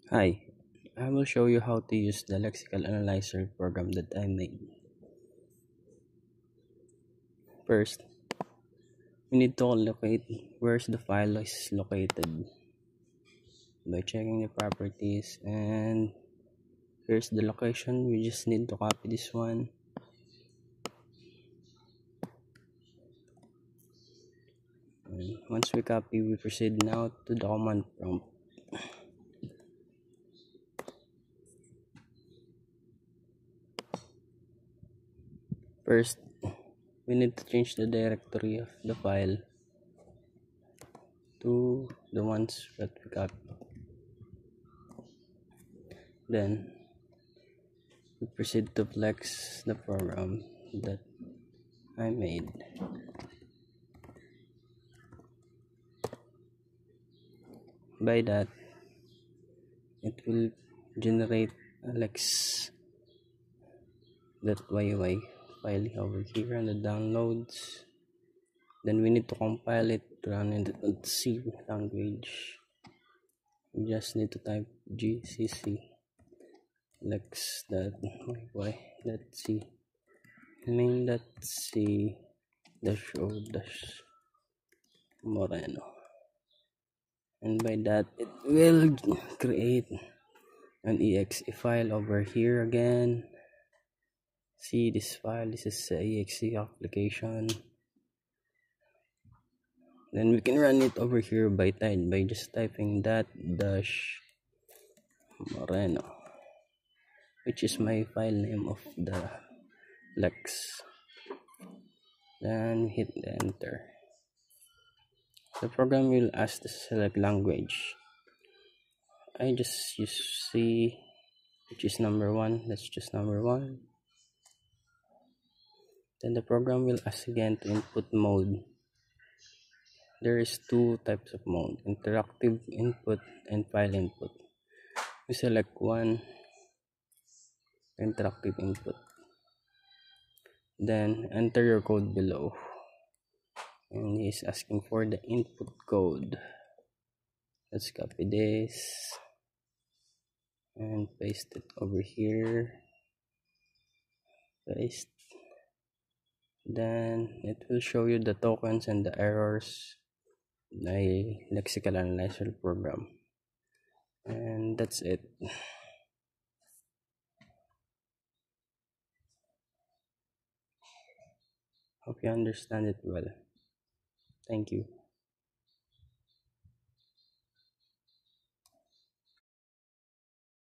Hi, I will show you how to use the lexical analyzer program that I made. First, we need to locate where's the file is located by checking the properties, and here's the location. We just need to copy this one. And once we copy, we proceed now to the command prompt. First, we need to change the directory of the file to the ones that we copied. Then we proceed to flex the program that I made. By that, it will generate a lex.yy file over here on the downloads. Then we need to compile it to run in the C language. We just need to type gcc lex.yy.c main.c -o -moreno, and by that it will create an exe file over here again. See this file, this is the exe application. Then we can run it over here by just typing that dash moreno, which is my file name of the lex. Then hit the enter. The program will ask to select language. I just use C, which is number 1. Let's choose number 1. Then the program will ask again to input mode. There is two types of mode: interactive input and file input. We select one, interactive input. Then enter your code below. And he's asking for the input code. Let's copy this and paste it over here. Paste. Then it will show you the tokens and the errors by lexical analyzer program. And that's it. Hope you understand it well. Thank you.